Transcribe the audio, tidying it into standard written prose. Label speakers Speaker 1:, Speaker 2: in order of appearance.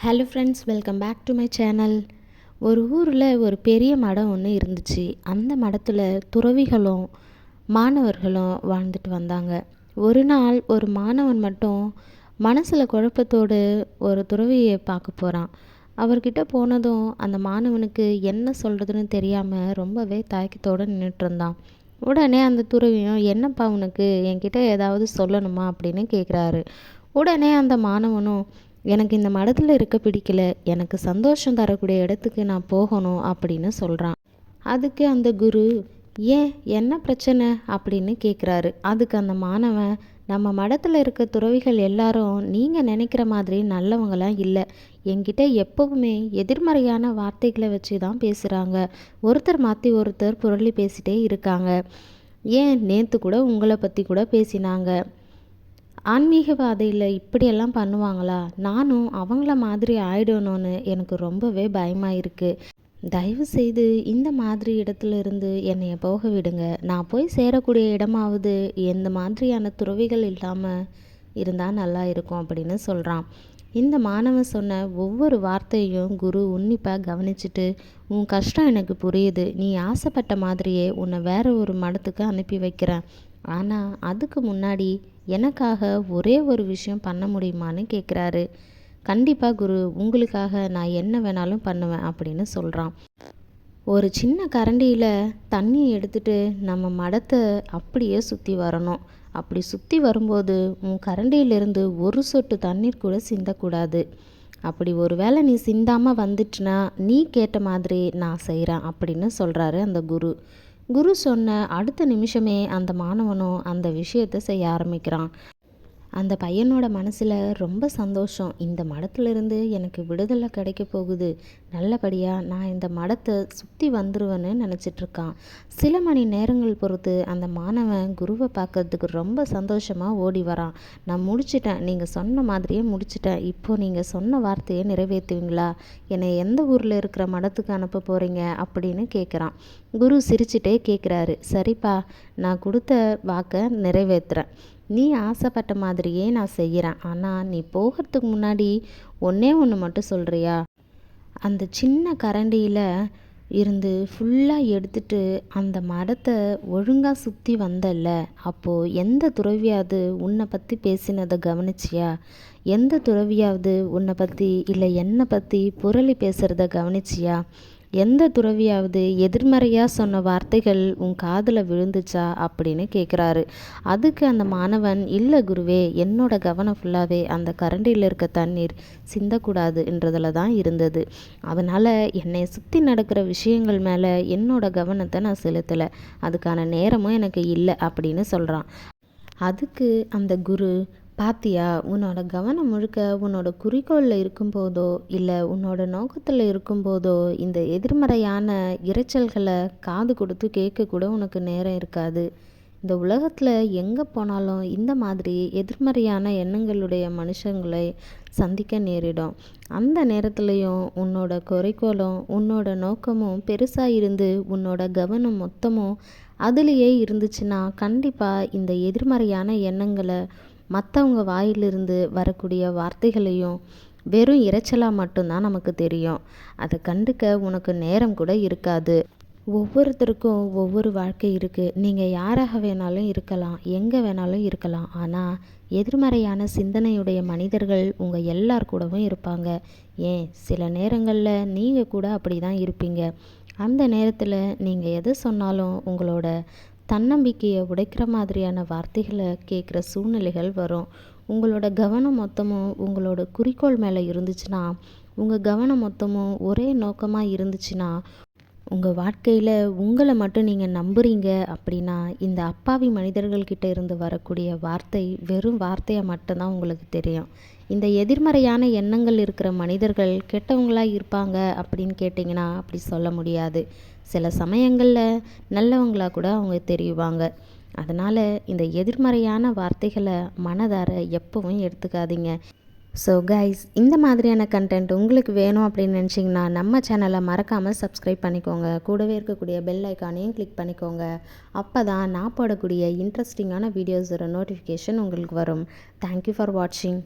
Speaker 1: Hello friends, welcome back to my channel. ஒரு ஊரில் ஒரு பெரிய மடம் ஒன்று இருந்துச்சு. அந்த மடத்தில் துறவிகளும் மாணவர்களும் வாழ்ந்துட்டு வந்தாங்க. ஒரு நாள் ஒரு மாணவன் மட்டும் மனசில் குழப்பத்தோடு ஒரு துறவியை பார்க்க போகிறான். அவர்கிட்ட போனதும் அந்த மாணவனுக்கு என்ன சொல்கிறதுன்னு தெரியாமல் ரொம்பவே தயக்கத்தோடு நின்றுட்டு இருந்தான். உடனே அந்த துறவியும், என்னப்பா உனக்கு என்கிட்ட ஏதாவது சொல்லணுமா அப்படின்னு கேட்குறாரு. உடனே அந்த மாணவனும், எனக்கு இந்த மடத்தில் இருக்க பிடிக்கல, எனக்கு சந்தோஷம் தரக்கூடிய இடத்துக்கு நான் போகணும் அப்படின்னு சொல்கிறான். அதுக்கு அந்த குரு, ஏன் என்ன பிரச்சனை அப்படின்னு கேட்குறாரு. அதுக்கு அந்த மாணவன், நம்ம மடத்தில் இருக்க துறவிகள் எல்லாரும் நீங்கள் நினைக்கிற மாதிரி நல்லவங்களாம் இல்லை. என்கிட்ட எப்போவுமே எதிர்மறையான வார்த்தைகளை வச்சு தான் பேசுகிறாங்க. ஒருத்தர் மாற்றி ஒருத்தர் புரளி பேசிகிட்டே இருக்காங்க. ஏன் நேற்று கூட உங்களை பற்றி கூட பேசினாங்க. ஆன்மீகவாதையில் இப்படியெல்லாம் பண்ணுவாங்களா? நானும் அவங்கள மாதிரி ஆயிடணும்னு எனக்கு ரொம்பவே பயமாக இருக்குது. தயவு செய்து இந்த மாதிரி இடத்துல இருந்து என்னைய போக விடுங்க. நான் போய் சேரக்கூடிய இடமாவது எந்த மாதிரியான துறவிகள் இல்லாமல் இருந்தால் நல்லா இருக்கும் அப்படின்னு சொல்கிறான். இந்த மாணவன் சொன்ன ஒவ்வொரு வார்த்தையும் குரு உன்னிப்பாக கவனிச்சுட்டு, உன் கஷ்டம் எனக்கு புரியுது, நீ ஆசைப்பட்ட மாதிரியே உன்னை வேற ஒரு மடத்துக்கு அனுப்பி வைக்கிறேன். ஆனால் அதுக்கு முன்னாடி எனக்காக ஒரே ஒரு விஷயம் பண்ண முடியுமான்னு கேட்குறாரு. கண்டிப்பாக குரு, உங்களுக்காக நான் என்ன வேணாலும் பண்ணுவேன் அப்படின்னு சொல்கிறான். ஒரு சின்ன கரண்டியில் தண்ணியை எடுத்துட்டு நம்ம மடத்தை அப்படியே சுற்றி வரணும். அப்படி சுற்றி வரும்போது உன் கரண்டியிலிருந்து ஒரு சொட்டு தண்ணீர் கூட சிந்தக்கூடாது. அப்படி ஒரு வேளை நீ சிந்தாமல் வந்துட்டுனா நீ கேட்ட மாதிரி நான் செய்கிறேன் அப்படின்னு சொல்கிறாரு அந்த குரு. குரு சொன்ன அடுத்த நிமிஷமே அந்த மாணவனும் அந்த விஷயத்தை செய்ய ஆரம்பிக்கிறான். அந்த பையனோட மனசில் ரொம்ப சந்தோஷம். இந்த மடத்துலேருந்து எனக்கு விடுதலை கிடைக்க போகுது, நல்லபடியாக நான் இந்த மடத்தை சுற்றி வந்துடுவேன்னு நினச்சிட்ருக்கான். சில மணி நேரங்கள் பொறுத்து அந்த மாணவன் குருவை பார்க்கறதுக்கு ரொம்ப சந்தோஷமாக ஓடி வரான். நான் முடிச்சிட்டேன், நீங்கள் சொன்ன மாதிரியே முடிச்சிட்டேன், இப்போது நீங்கள் சொன்ன வார்த்தையை நிறைவேற்றுவீங்களா? என்னை எந்த ஊரில் இருக்கிற மடத்துக்கு அனுப்ப போகிறீங்க அப்படின்னு கேட்குறான். குரு சிரிச்சிட்டே கேட்குறாரு, சரிப்பா, நான் கொடுத்த வாக்கை நிறைவேற்றுறேன். நீ ஆசைப்பட்ட மாதிரியே நான் செய்கிறேன். ஆனால் நீ போகிறதுக்கு முன்னாடி ஒன்றே ஒன்று மட்டும் சொல்கிறியா? அந்த சின்ன கரண்டியில் இருந்து ஃபுல்லாக எடுத்துட்டு அந்த மரத்தை ஒழுங்காக சுற்றி வந்தல்ல, அப்போது எந்த துறவியாவது உன்னை பற்றி பேசினதை கவனிச்சியா? எந்த துறவியாவது உன்னை பற்றி இல்லை என்னை பற்றி புரளி பேசுகிறத கவனிச்சியா? எந்த துறவியாவது எதிர்மறையாக சொன்ன வார்த்தைகள் உன் காதில் விழுந்துச்சா அப்படின்னு கேட்குறாரு. அதுக்கு அந்த மாணவன், இல்லை குருவே, என்னோட கவனம் ஃபுல்லாகவே அந்த கரண்டியில் இருக்க தண்ணீர் சிந்தக்கூடாதுன்றதில் தான் இருந்தது. அதனால் என்னை சுற்றி நடக்கிற விஷயங்கள் மேலே என்னோட கவனத்தை நான் செலுத்தலை, அதுக்கான நேரமும் எனக்கு இல்லை அப்படின்னு சொல்கிறான். அதுக்கு அந்த குரு, பாத்தியா, உன்னோட கவனம் முழுக்க உன்னோட குறிக்கோளில் இருக்கும்போதோ இல்லை உன்னோட நோக்கத்தில் இருக்கும்போதோ இந்த எதிர்மறையான இரைச்சல்களை காது கொடுத்து கேட்கக்கூட உனக்கு நேரம் இருக்காது. இந்த உலகத்தில் எங்கே போனாலும் இந்த மாதிரி எதிர்மறையான எண்ணங்களுடைய மனுஷங்களை சந்திக்க நேரிடும். அந்த நேரத்துலையும் உன்னோட குறிக்கோளும் உன்னோட நோக்கமும் பெருசாக இருந்து உன்னோட கவனம் மொத்தமும் அதுலேயே இருந்துச்சுன்னா கண்டிப்பாக இந்த எதிர்மறையான எண்ணங்களை, மற்றவங்க வாயிலிருந்து வரக்கூடிய வார்த்தைகளையும் வெறும் இரைச்சலாக மட்டும்தான் நமக்கு தெரியும். அதை கண்டுக்க உனக்கு நேரம் கூட இருக்காது. ஒவ்வொருத்தருக்கும் ஒவ்வொரு வாழ்க்கை இருக்குது. நீங்கள் யாராக வேணாலும் இருக்கலாம், எங்கே வேணாலும் இருக்கலாம். ஆனால் எதிர்மறையான சிந்தனையுடைய மனிதர்கள் உங்கள் எல்லார் கூடவும் இருப்பாங்க. ஏன் சில நேரங்களில் நீங்கள் கூட அப்படி தான் இருப்பீங்க. அந்த நேரத்தில் நீங்கள் எது சொன்னாலும் உங்களோட தன்னம்பிக்கையை உடைக்கிற மாதிரியான வார்த்தைகளை கேட்குற சூழ்நிலைகள் வரும். உங்களோட கவனம் மொத்தமும் உங்களோட குறிக்கோள் மேலே இருந்துச்சுன்னா, உங்கள் கவனம் மொத்தமும் ஒரே நோக்கமாக இருந்துச்சுன்னா, உங்கள் வாழ்க்கையில் உங்களை மட்டும் நீங்கள் நம்புறீங்க அப்படின்னா, இந்த அப்பாவி மனிதர்கள்கிட்ட இருந்து வரக்கூடிய வார்த்தை வெறும் வார்த்தையாக மட்டும்தான் உங்களுக்கு தெரியும். இந்த எதிர்மறையான எண்ணங்கள் இருக்கிற மனிதர்கள் கெட்டவங்களாக இருப்பாங்க அப்படின்னு கேட்டிங்கன்னா அப்படி சொல்ல முடியாது. சில சமயங்களில் நல்லவங்களாக கூட அவங்க தெரியுவாங்க. அதனால் இந்த எதிர்மறையான வார்த்தைகளை மனதார எப்பவும் எடுத்துக்காதீங்க. ஸோ கைஸ், இந்த மாதிரியான கண்டென்ட் உங்களுக்கு வேணும் அப்படின்னு நினச்சிங்கன்னா நம்ம சேனலை மறக்காமல் சப்ஸ்கிரைப் பண்ணிக்கோங்க. கூடவே இருக்கக்கூடிய பெல் ஐக்கானையும் கிளிக் பண்ணிக்கோங்க. அப்போ தான் நான் போடக்கூடிய இன்ட்ரெஸ்டிங்கான வீடியோஸோட நோட்டிஃபிகேஷன் உங்களுக்கு வரும். தேங்க்யூ ஃபார் வாட்சிங்.